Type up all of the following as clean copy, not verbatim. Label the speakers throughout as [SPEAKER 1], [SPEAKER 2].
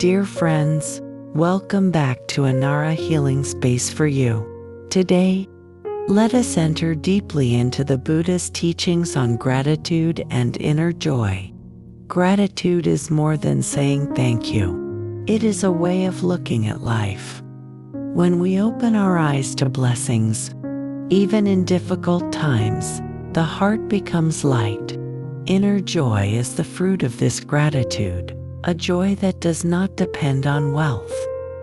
[SPEAKER 1] Dear friends, welcome back to Anara Healing Space for You. Today, let us enter deeply into the Buddha's teachings on gratitude and inner joy. Gratitude is more than saying thank you. It is a way of looking at life. When we open our eyes to blessings, even in difficult times, the heart becomes light. Inner joy is the fruit of this gratitude, a joy that does not depend on wealth,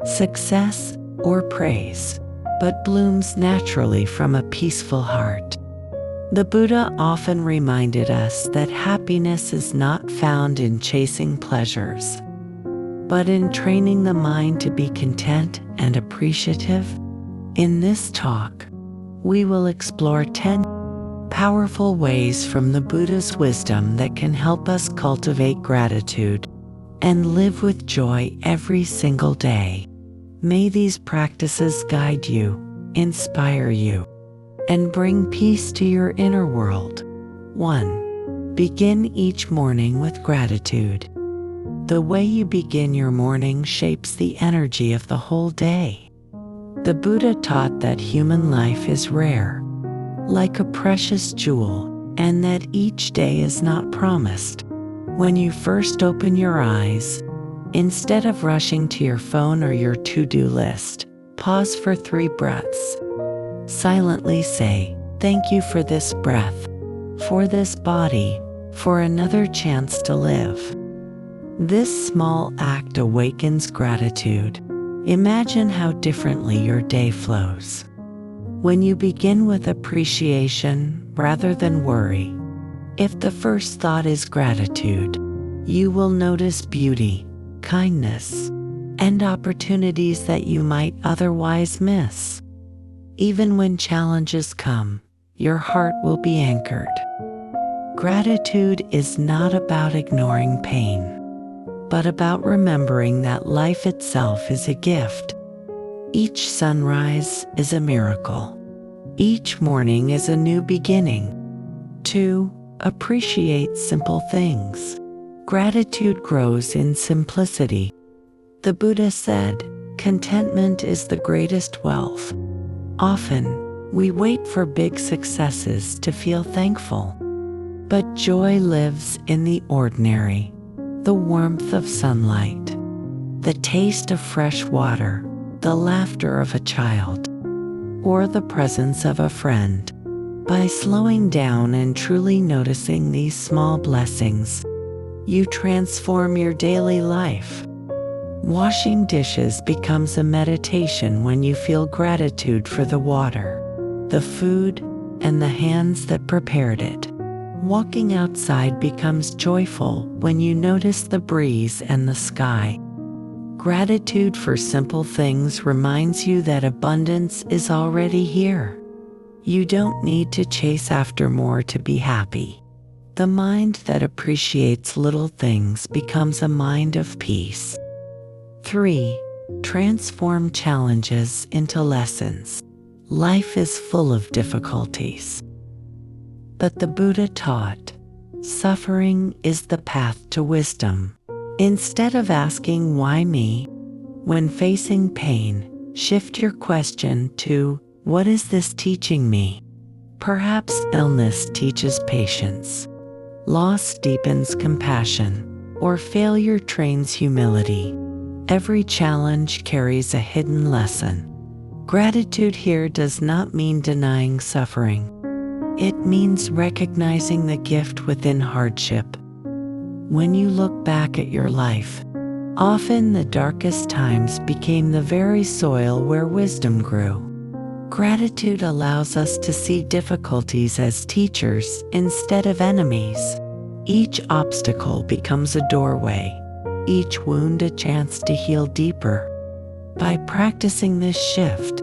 [SPEAKER 1] success, or praise, but blooms naturally from a peaceful heart. The Buddha often reminded us that happiness is not found in chasing pleasures, but in training the mind to be content and appreciative. In this talk, we will explore 10 powerful ways from the Buddha's wisdom that can help us cultivate gratitude and live with joy every single day. May these practices guide you, inspire you, and bring peace to your inner world. 1. Begin each morning with gratitude. The way you begin your morning shapes the energy of the whole day. The Buddha taught that human life is rare, like a precious jewel, and that each day is not promised. When you first open your eyes, instead of rushing to your phone or your to-do list, pause for 3 breaths. Silently say, "Thank you for this breath, for this body, for another chance to live." This small act awakens gratitude. Imagine how differently your day flows when you begin with appreciation rather than worry. If the first thought is gratitude, you will notice beauty, kindness, and opportunities that you might otherwise miss. Even when challenges come, your heart will be anchored. Gratitude is not about ignoring pain, but about remembering that life itself is a gift. Each sunrise is a miracle. Each morning is a new beginning. 2. Appreciate simple things. Gratitude grows in simplicity. The Buddha said, "Contentment is the greatest wealth." Often, we wait for big successes to feel thankful. But joy lives in the ordinary, the warmth of sunlight, the taste of fresh water, the laughter of a child, or the presence of a friend. By slowing down and truly noticing these small blessings, you transform your daily life. Washing dishes becomes a meditation when you feel gratitude for the water, the food, and the hands that prepared it. Walking outside becomes joyful when you notice the breeze and the sky. Gratitude for simple things reminds you that abundance is already here. You don't need to chase after more to be happy. The mind that appreciates little things becomes a mind of peace. 3. Transform challenges into lessons. Life is full of difficulties, but the Buddha taught, suffering is the path to wisdom. Instead of asking, "Why me?" when facing pain, shift your question to, "What is this teaching me?" Perhaps illness teaches patience, loss deepens compassion, or failure trains humility. Every challenge carries a hidden lesson. Gratitude here does not mean denying suffering. It means recognizing the gift within hardship. When you look back at your life, often the darkest times became the very soil where wisdom grew. Gratitude allows us to see difficulties as teachers instead of enemies. Each obstacle becomes a doorway, each wound a chance to heal deeper. By practicing this shift,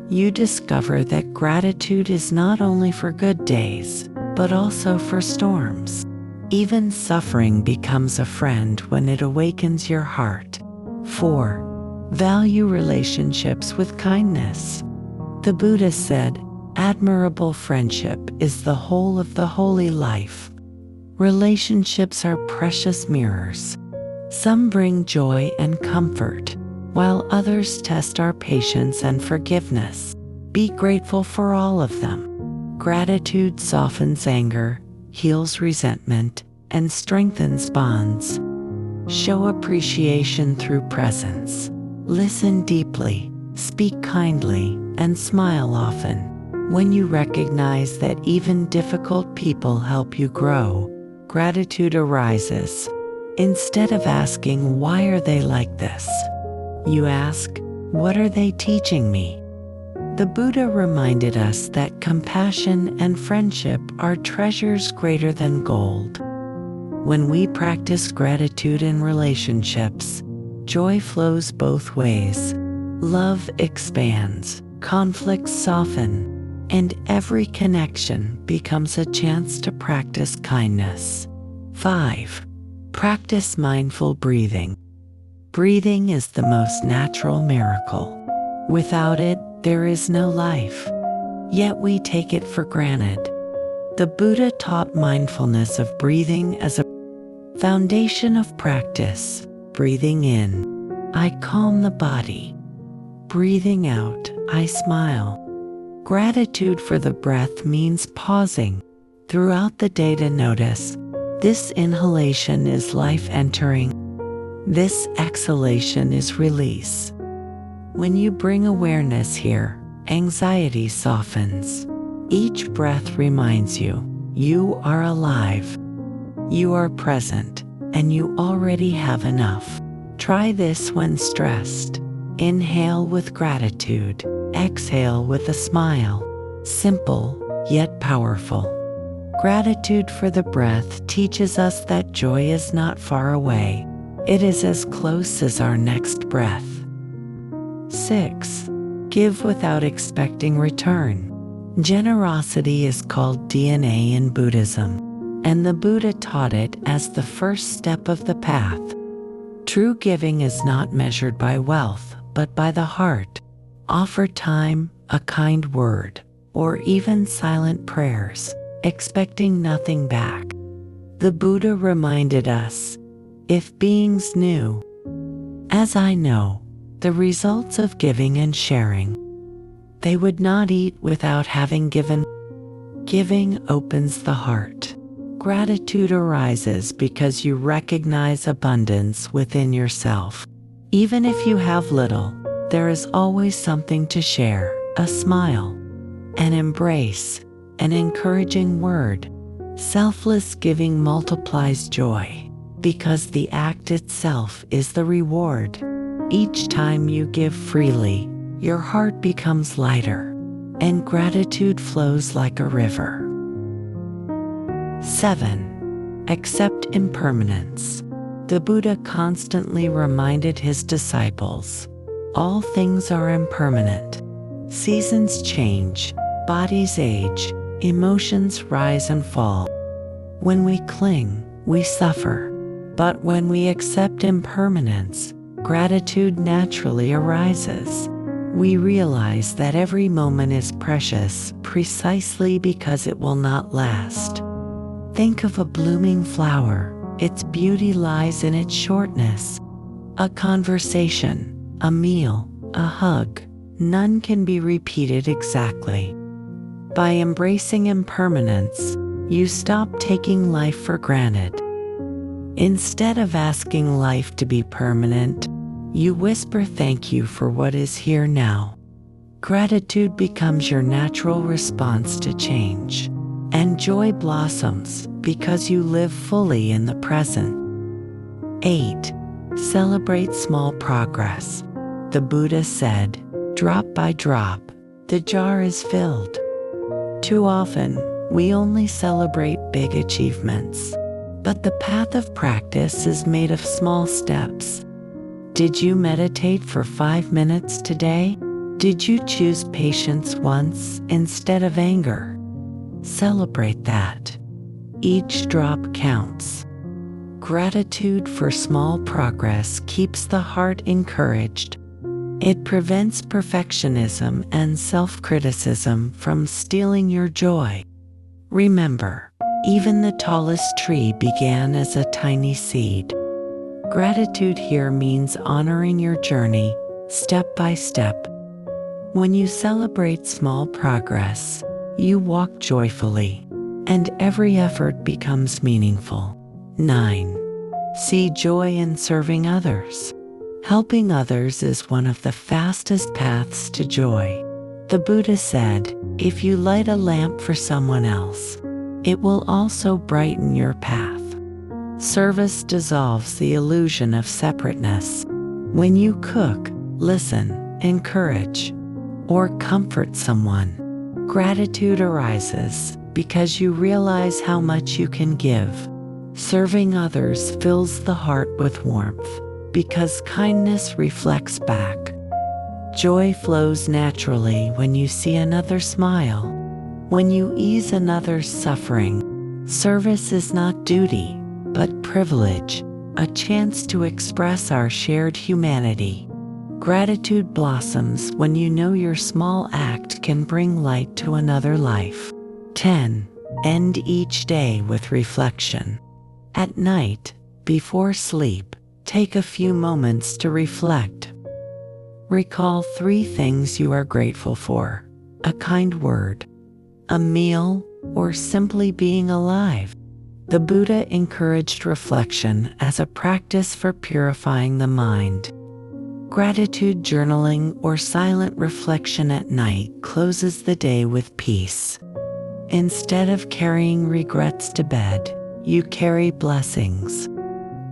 [SPEAKER 1] you discover that gratitude is not only for good days, but also for storms. Even suffering becomes a friend when it awakens your heart. 4. Value relationships with kindness. The Buddha said, "Admirable friendship is the whole of the holy life." Relationships are precious mirrors. Some bring joy and comfort, while others test our patience and forgiveness. Be grateful for all of them. Gratitude softens anger, heals resentment, and strengthens bonds. Show appreciation through presence. Listen deeply, speak kindly, and smile often. When you recognize that even difficult people help you grow, gratitude arises. Instead of asking, "Why are they like this?" you ask, "What are they teaching me?" The Buddha reminded us that compassion and friendship are treasures greater than gold. When we practice gratitude in relationships, joy flows both ways. Love expands, conflicts soften, and every connection becomes a chance to practice kindness. 5. Practice mindful breathing. Breathing is the most natural miracle. Without it, there is no life. Yet we take it for granted. The Buddha taught mindfulness of breathing as a foundation of practice. Breathing in, I calm the body. Breathing out, I smile. Gratitude for the breath means pausing throughout the day to notice. This inhalation is life entering. This exhalation is release. When you bring awareness here, anxiety softens. Each breath reminds you, you are alive. You are present, and you already have enough. Try this when stressed. Inhale with gratitude. Exhale with a smile. Simple, yet powerful. Gratitude for the breath teaches us that joy is not far away. It is as close as our next breath. 6. Give without expecting return. Generosity is called DNA in Buddhism, and the Buddha taught it as the first step of the path. True giving is not measured by wealth, but by the heart. Offer time, a kind word, or even silent prayers, expecting nothing back. The Buddha reminded us, if beings knew, as I know, the results of giving and sharing, they would not eat without having given. Giving opens the heart. Gratitude arises because you recognize abundance within yourself. Even if you have little, there is always something to share, a smile, an embrace, an encouraging word. Selfless giving multiplies joy, because the act itself is the reward. Each time you give freely, your heart becomes lighter, and gratitude flows like a river. 7. Accept impermanence. The Buddha constantly reminded his disciples, all things are impermanent. Seasons change, bodies age, emotions rise and fall. When we cling, we suffer. But when we accept impermanence, gratitude naturally arises. We realize that every moment is precious precisely because it will not last. Think of a blooming flower. Its beauty lies in its shortness. A conversation, a meal, a hug, none can be repeated exactly. By embracing impermanence, you stop taking life for granted. Instead of asking life to be permanent, you whisper thank you for what is here now. Gratitude becomes your natural response to change, and joy blossoms because you live fully in the present. 8. Celebrate small progress. The Buddha said, drop by drop, the jar is filled. Too often, we only celebrate big achievements, but the path of practice is made of small steps. Did you meditate for 5 minutes today? Did you choose patience once instead of anger? Celebrate that. Each drop counts. Gratitude for small progress keeps the heart encouraged. It prevents perfectionism and self-criticism from stealing your joy. Remember, even the tallest tree began as a tiny seed. Gratitude here means honoring your journey, step by step. When you celebrate small progress, you walk joyfully, and every effort becomes meaningful. 9. See joy in serving others. Helping others is one of the fastest paths to joy. The Buddha said, if you light a lamp for someone else, it will also brighten your path. Service dissolves the illusion of separateness. When you cook, listen, encourage, or comfort someone, gratitude arises because you realize how much you can give. Serving others fills the heart with warmth because kindness reflects back. Joy flows naturally when you see another smile. When you ease another's suffering, service is not duty, but privilege, a chance to express our shared humanity. Gratitude blossoms when you know your small act can bring light to another life. 10. End each day with reflection. At night, before sleep, take a few moments to reflect. Recall 3 things you are grateful for: a kind word, a meal, or simply being alive. The Buddha encouraged reflection as a practice for purifying the mind. Gratitude journaling or silent reflection at night closes the day with peace. Instead of carrying regrets to bed, you carry blessings.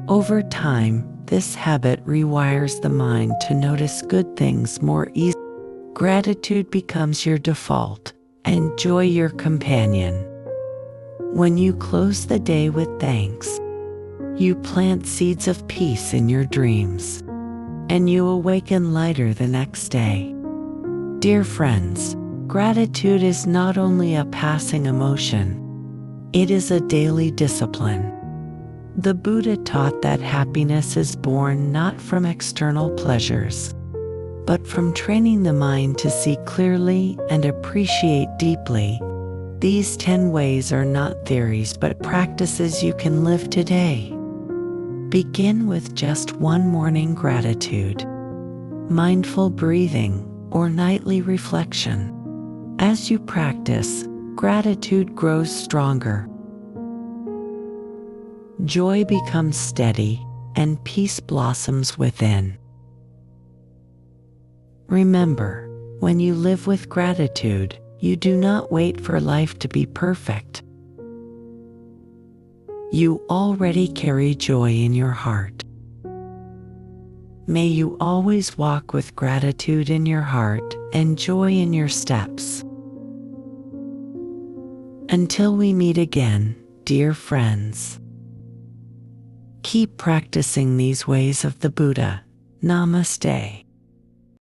[SPEAKER 1] Over time, this habit rewires the mind to notice good things more easily. Gratitude becomes your default, and joy your companion. When you close the day with thanks, you plant seeds of peace in your dreams, and you awaken lighter the next day. Dear friends, gratitude is not only a passing emotion, it is a daily discipline. The Buddha taught that happiness is born not from external pleasures, but from training the mind to see clearly and appreciate deeply. These 10 ways are not theories but practices you can live today. Begin with just one morning gratitude, mindful breathing, or nightly reflection. As you practice, gratitude grows stronger. Joy becomes steady, and peace blossoms within. Remember, when you live with gratitude, you do not wait for life to be perfect. You already carry joy in your heart. May you always walk with gratitude in your heart and joy in your steps. Until we meet again, dear friends, keep practicing these ways of the Buddha. Namaste.